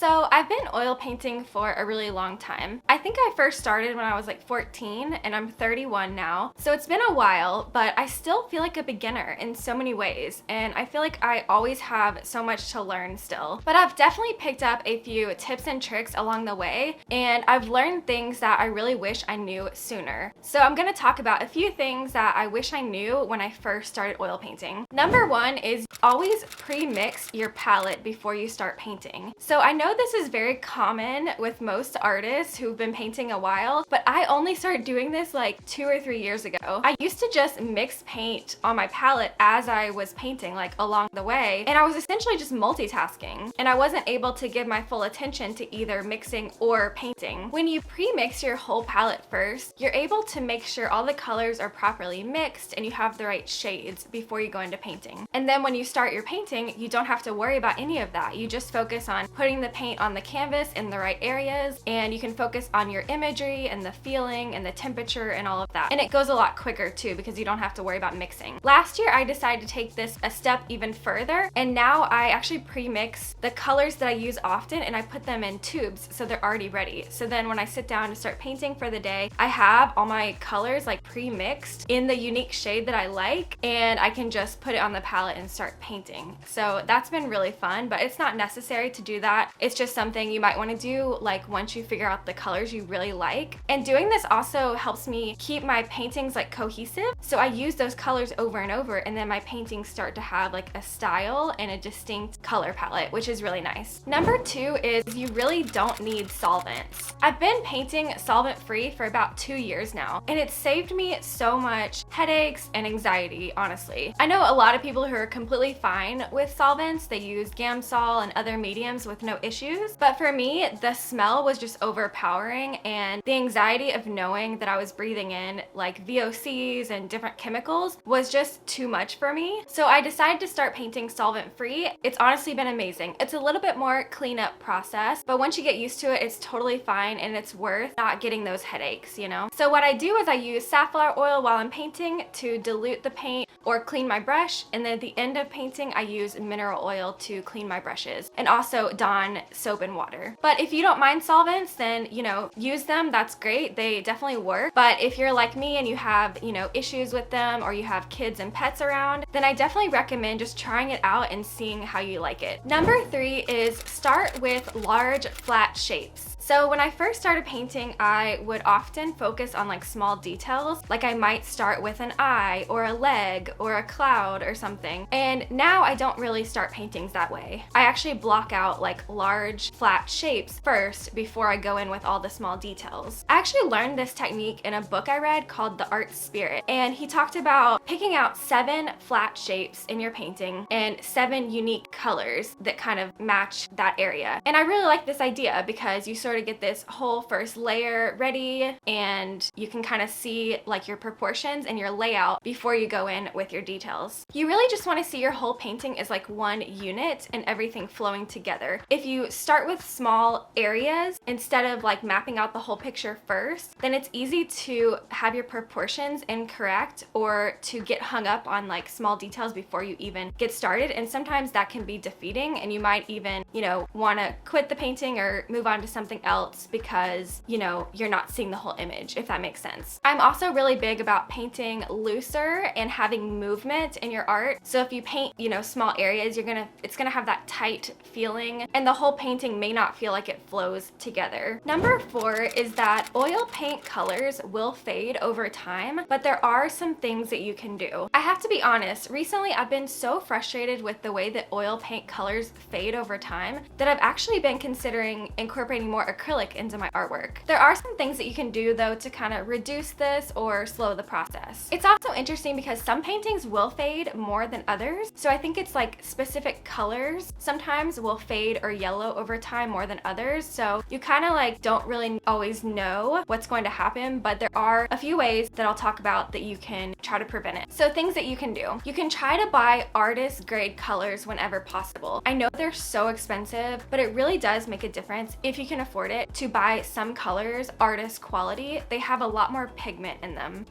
So I've been oil painting for a really long time. I think I first started when I was like 14 and I'm 31 now. So it's been a while, but I still feel like a beginner in so many ways. And I feel like I always have so much to learn still. But I've definitely picked up a few tips and tricks along the way. And I've learned things that I really wish I knew sooner. So I'm gonna talk about a few things that I wish I knew when I first started oil painting. Number one is always pre-mix your palette before you start painting. So I know this is very common with most artists who've been painting a while, but I only started doing this like 2 or 3 years ago. I used to just mix paint on my palette as I was painting, like along the way, and I was essentially just multitasking, and I wasn't able to give my full attention to either mixing or painting. When you pre-mix your whole palette first, you're able to make sure all the colors are properly mixed and you have the right shades before you go into painting. And then when you start your painting, you don't have to worry about any of that. You just focus on putting the paint on the canvas in the right areas, and you can focus on your imagery and the feeling and the temperature and all of that. And it goes a lot quicker too because you don't have to worry about mixing. Last year I decided to take this a step even further, and now I actually pre-mix the colors that I use often and I put them in tubes so they're already ready. So then when I sit down to start painting for the day, I have all my colors like pre-mixed in the unique shade that I like, and I can just put it on the palette and start painting. So that's been really fun, but it's not necessary to do that. It's just something you might want to do like once you figure out the colors you really like. And doing this also helps me keep my paintings like cohesive. So I use those colors over and over, and then my paintings start to have like a style and a distinct color palette, which is really nice. Number two is you really don't need solvents. I've been painting solvent free for about 2 years now, and it's saved me so much headaches and anxiety, honestly. I know a lot of people who are completely fine with solvents. They use Gamsol and other mediums with no issues, but for me, the smell was just overpowering, and the anxiety of knowing that I was breathing in like VOCs and different chemicals was just too much for me. So I decided to start painting solvent free. It's honestly been amazing. It's a little bit more cleanup process, but once you get used to it, it's totally fine, and it's worth not getting those headaches, you know? So what I do is I use safflower oil while I'm painting to dilute the paint or clean my brush, and then at the end of painting, I use mineral oil to clean my brushes, and also Dawn soap and water. But if you don't mind solvents, then, you know, use them. That's great. They definitely work. But if you're like me and you have, you know, issues with them, or you have kids and pets around, then I definitely recommend just trying it out and seeing how you like it. Number three is start with large flat shapes. So when I first started painting, I would often focus on like small details. Like I might start with an eye or a leg or a cloud or something. And now I don't really start paintings that way. I actually block out like large flat shapes first before I go in with all the small details. I actually learned this technique in a book I read called The Art Spirit. And he talked about picking out 7 flat shapes in your painting and 7 unique colors that kind of match that area. And I really like this idea because you sort of get this whole first layer ready, and you can kind of see like your proportions and your layout before you go in with your details. You really just want to see your whole painting as like one unit and everything flowing together. If you start with small areas instead of like mapping out the whole picture first, then it's easy to have your proportions incorrect or to get hung up on like small details before you even get started, and sometimes that can be defeating, and you might even, you know, want to quit the painting or move on to something else because, you know, you're not seeing the whole image, if that makes sense. I'm also really big about painting looser and having movement in your art. So if you paint, you know, small areas, it's gonna have that tight feeling, and the whole painting may not feel like it flows together. Number 4 is that oil paint colors will fade over time, but there are some things that you can do. I have to be honest, recently I've been so frustrated with the way that oil paint colors fade over time that I've actually been considering incorporating more acrylic into my artwork. There are some things that you can do though to kind of reduce this or slow the process. It's also interesting because some paintings will fade more than others. So I think it's like specific colors sometimes will fade or yellow over time more than others. So you kind of like don't really always know what's going to happen, but there are a few ways that I'll talk about that you can try to prevent it. So things that you can do. You can try to buy artist grade colors whenever possible. I know they're so expensive, but it really does make a difference if you can afford it to buy some colors artist quality. They have a lot more pigment in them.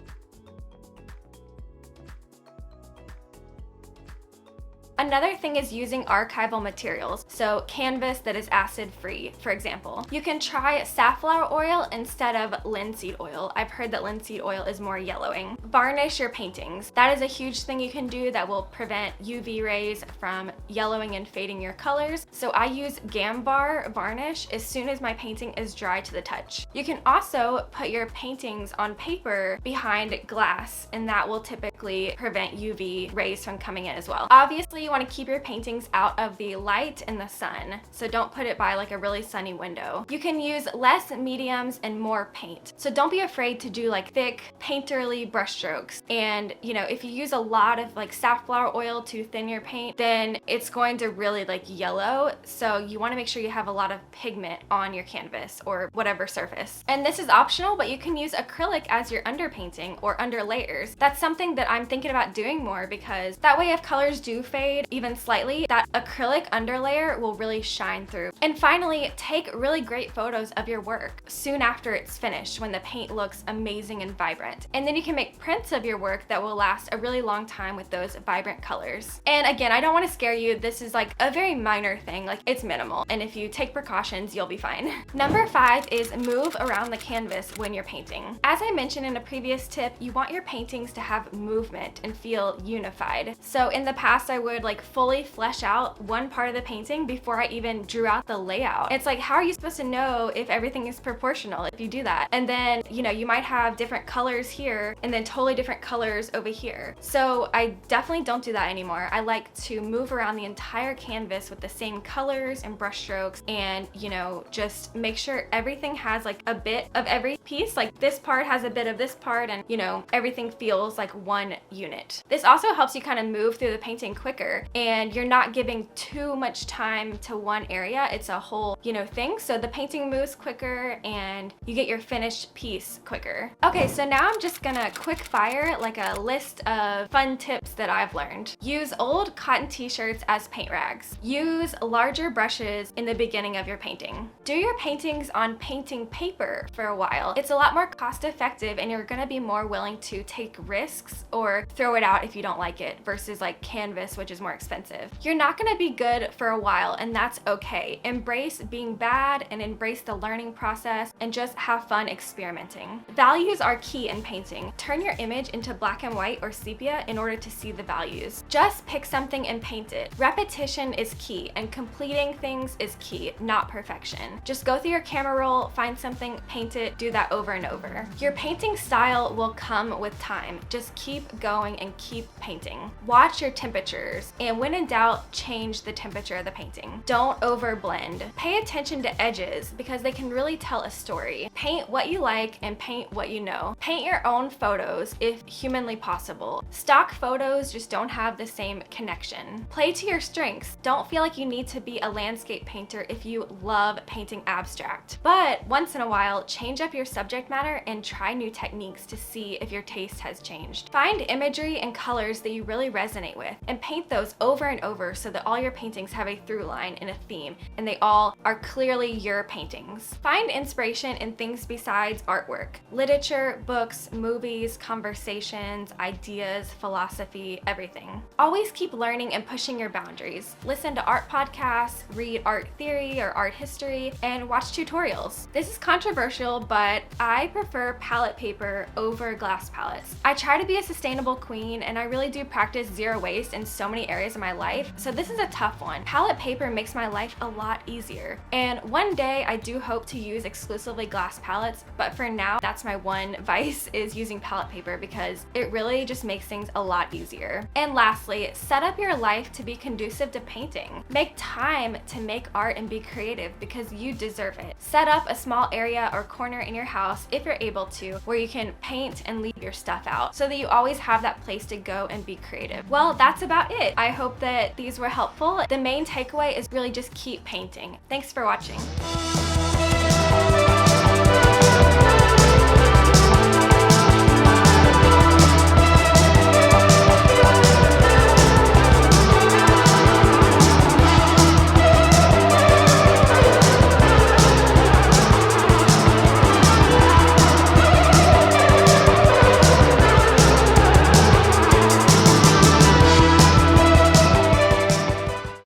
Another thing is using archival materials, so canvas that is acid-free, for example. You can try safflower oil instead of linseed oil. I've heard that linseed oil is more yellowing. Varnish your paintings. That is a huge thing you can do that will prevent UV rays from yellowing and fading your colors. So I use Gambar varnish as soon as my painting is dry to the touch. You can also put your paintings on paper behind glass, and that will typically prevent UV rays from coming in as well. Obviously, you want to keep your paintings out of the light and the sun, so don't put it by like a really sunny window. You can use less mediums and more paint. So don't be afraid to do like thick, painterly brushstrokes. And you know, if you use a lot of like safflower oil to thin your paint, then it's going to really like yellow. So you want to make sure you have a lot of pigment on your canvas or whatever surface. And this is optional, but you can use acrylic as your underpainting or under layers. That's something that I'm thinking about doing more, because that way if colors do fade even slightly, that acrylic underlayer will really shine through. And finally, take really great photos of your work soon after it's finished when the paint looks amazing and vibrant. And then you can make prints of your work that will last a really long time with those vibrant colors. And again, I don't want to scare you. This is like a very minor thing, like it's minimal. And if you take precautions, you'll be fine. Number 5 is move around the canvas when you're painting. As I mentioned in a previous tip, you want your paintings to have movement and feel unified. So in the past, I would like fully flesh out one part of the painting before I even drew out the layout. It's like, how are you supposed to know if everything is proportional if you do that? And then, you know, you might have different colors here and then totally different colors over here. So I definitely don't do that anymore. I like to move around the entire canvas with the same colors and brush strokes, and, you know, just make sure everything has like a bit of every piece. Like this part has a bit of this part, and, you know, everything feels like one unit. This also helps you kind of move through the painting quicker, and you're not giving too much time to one area. It's a whole, you know, thing. So the painting moves quicker and you get your finished piece quicker. Okay, so now I'm just gonna quick fire like a list of fun tips that I've learned. Use old cotton t-shirts as paint rags. Use larger brushes in the beginning of your painting. Do your paintings on painting paper for a while. It's a lot more cost effective, and you're gonna be more willing to take risks or throw it out if you don't like it, versus like canvas, which is more expensive. You're not gonna be good for a while, and that's okay. Embrace being bad and embrace the learning process, and just have fun experimenting. Values are key in painting. Turn your image into black and white or sepia in order to see the values. Just pick something and paint it. Repetition is key, and completing things is key, not perfection. Just go through your camera roll, find something, paint it, do that over and over. Your painting style will come with time. Just keep going and keep painting. Watch your temperatures, and when in doubt, change the temperature of the painting. Don't overblend. Pay attention to edges, because they can really tell a story. Paint what you like and paint what you know. Paint your own photos if humanly possible. Stock photos just don't have the same connection. Play to your strengths. Don't feel like you need to be a landscape painter if you love painting abstract. But once in a while, change up your subject matter and try new techniques to see if your taste has changed. Find imagery and colors that you really resonate with, and paint those over and over so that all your paintings have a through line and a theme, and they all are clearly your paintings. Find inspiration in things besides artwork. Literature, books, movies, conversations, ideas, philosophy, everything. Always keep learning and pushing your boundaries. Listen to art podcasts, read art theory or art history, and watch tutorials. This is controversial, but I prefer palette paper over glass palettes. I try to be a sustainable queen, and I really do practice zero waste in so many areas of my life, so this is a tough one. Palette paper makes my life a lot easier, and one day I do hope to use exclusively glass palettes, but for now, that's my one vice, is using palette paper, because it really just makes things a lot easier. And lastly, set up your life to be conducive to painting. Make time to make art and be creative, because you deserve it. Set up a small area or corner in your house, if you're able to, where you can paint and leave your stuff out, so that you always have that place to go and be creative. Well, that's about it. I hope that these were helpful. The main takeaway is really just keep painting. Thanks for watching.